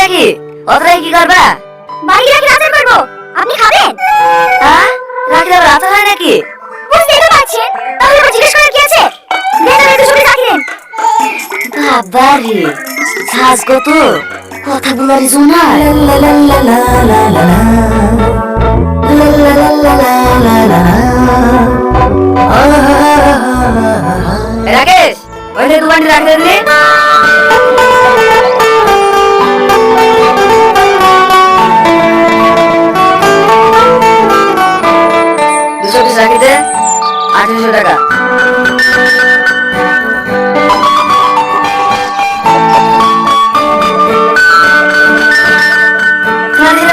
নাকি? অতটাই কি করবা? বাড়ি রাখি আচার করবো, আপনি খাবেন? হ্যাঁ, রাখলে আবার আচার হয় নাকি? বুঝতেই তো পারছেন, তাহলে আবার জিজ্ঞেস করার কি আছে? দেন না, একটু শুনে রাখি দেন। বাবারে, সাজ কত কথা বলার জোনা। রাকেশ, ওইটা দোকানে রাখতে দিলে। দুশো পিস রাখি দে, 800 টাকা।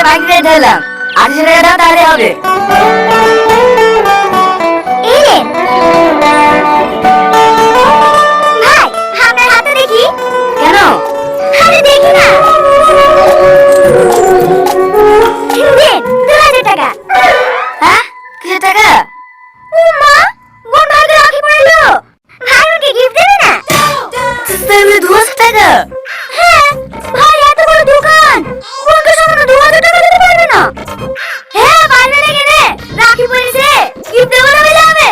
বাইক রেট দিলাম, 800 টাকা দাও, তাহলে হবে। এই নেন। ভাই, আপনার হাতে দেখি। কেন? আরে দেখি না। দেন, 2000 টাকা। হ্যাঁ, কিসের টাকা? ও মা, বোন ভাইকে রাখি পড়লো। ভাই ওকে গিফট দেবে না? তাহলে 2000 টাকা? হ্যাঁ, ভাই এত বড় দোকান, বোনকে সামান্য 2000 টাকা দিতে পারবে না? হ্যাঁ, পারবে না কেনে? রাখি পড়েছে, গিফট দেবো না বলে হবে?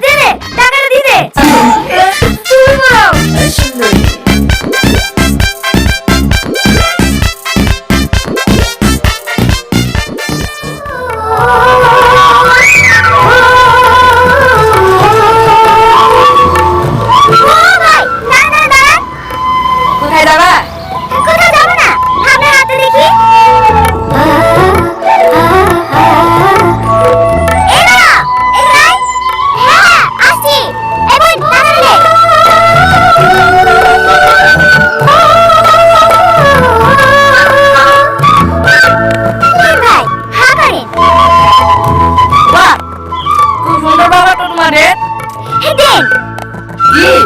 দে দে, টাকাটা দিয়ে দে। তুমি বলো। সুন্দরী। কোথায় যাবা? কোথাও যাবো না, আপনার হাতে দেখি। এই নাও, এই নাও। হ্যাঁ, আসছি। এই বোন, টাকা দিলে। এই ভাই, হ্যাঁ করেন। বাহ, খুব সুন্দর বাবা তো তোমাদের। এই দেন। কি? এই,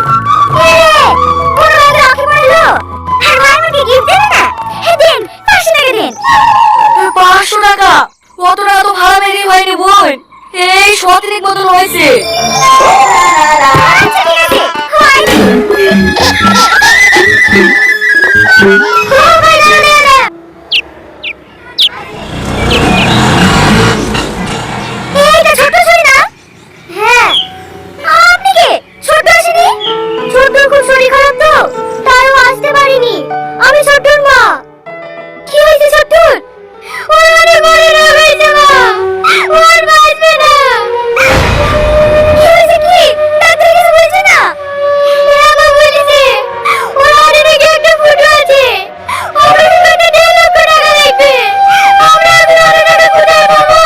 বোন ভাইকে রাখি পড়লো। আর ভাই আমাকে gift দেবে না? এই দেন, 500 টাকা দেন। 500 টাকা? কত টাকা তো ভাড়া মেরে হয়নি বোন, এই 100 মতন হয়েছে। আচ্ছা, ঠিক আছে, হয়নি। ও ভাই, না, না, না। এইটা ছোট ছুরি না? হ্যাঁ। আপনি কে? ছোট্ট আসেনি? ছোট্টর খুব শরীর খারাপ তো, তাই ও আসতে পারেনি। আমি ছোট্টর মা। কি হয়েছে ছোট্টর? ওর অনেক বড় রোগ হয়েছে মা, ও আর বাঁচবে না। কি হয়েছে কি? ডাক্তার কিছু বলছে না? হ্যাঁ মা, বলেছে ওর হাড়ে নাকি একটা ফুটো আছে, অপারেশন করতে 1.5 লক্ষ টাকা লাগবে। আমরা এখন অত টাকা কোথায় পাবো?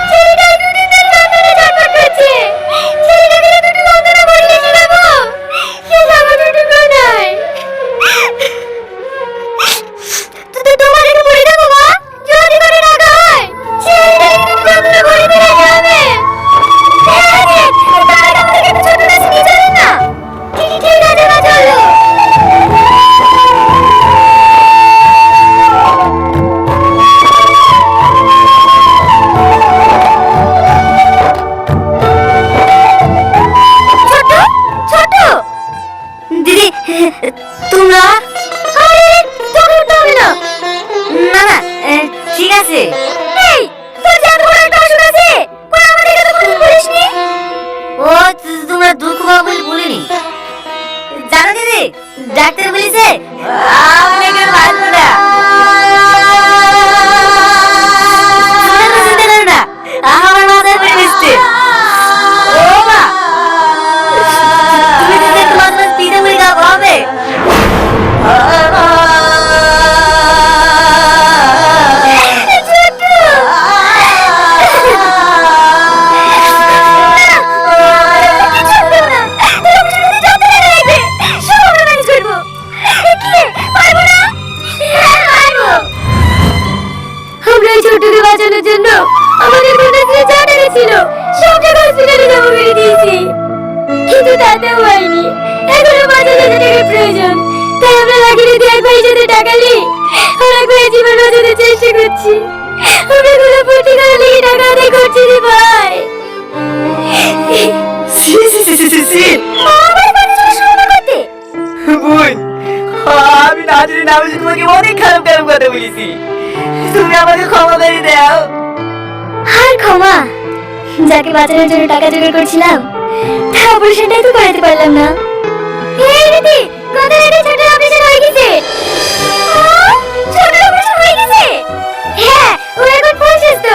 ছেলেটা দুদিন ধরে যন্ত্রণা ছটফট করছে। ছেলেটাকে যদি যন্ত্রণা করলে শোনাবো, সে আমার দুটো নাই। তোমার একটু বলে দেবো মা, যদি করে টাকা হয় ছেলেটাকে তুমি যন্ত্রণা করে দিয়ে রাখা হবে। ঠিক আছে, তাহলে আমাদেরকে একটু ছোট নাচ নিয়ে চলেন না? ঠিক আছে মা, চলো। ছোট ছোট দিদি, তোমরা? আরে তোকে উঠতে হবে না। না না, ঠিক আছে। এই, তোর যে এত বড় একটা অসুখ আছে, কই আমাদেরকে তো কোনোদিন বলিসনি? ও, তোমরা দুঃখ পাবো বলে বলিনি। জানো দিদি, ডাক্তার বলেছে আপনাকে বাঁচবো না। তোমরা তো চিন্তা করো না, আমার মাথায় পড়ে বসছে। ও মা, তুমি যদি একটু মাছ মাছ পিঠে মুড়ি খাওয়া হবে? আমরা এই ছোটকে বাঁচানোর জন্য আমাদের কন্যাশ্রী যা টাকা ছিল সব টাকা হসপিটালে জমা করে দিয়েছি, কিন্তু তাতেও হয়নি। এখনো 5,000 টাকার প্রয়োজন, তাই আমরা লাগিয়ে দিয়ে এক ভাইয়ের সাথে টাকা নিই আর এক ভাইয়ের জীবন বাঁচানোর চেষ্টা করছি। আমরা গুলো ভর্তি করে লিখে টাকা আদায় করছি রে ভাই। সি সি সি সি সি আমার কথা শুনে শুরু করতে বোন, যদি না বুঝি তোমাকে অনেক খারাপ খারাপ কথা বলেছি, তুমি আমাকে ক্ষমা করে দাও। আর ক্ষমা? যাকে বাঁচানোর জন্য টাকা জোগাড় করছিলাম তার অপারেশনটাই তো করাতে পারলাম না। এই রীতি, কত আগে ছোট অপারেশন হয়ে গেছে। ছোট অপারেশন হয়ে গেছে? হ্যাঁ, ও এখন ফুল সুস্থ।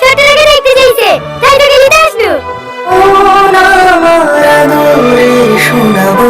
ছোট আগে দেখতে চাইছে, তাই তোকে নিতে আসলো। ও না আমার আদরে শোনাবো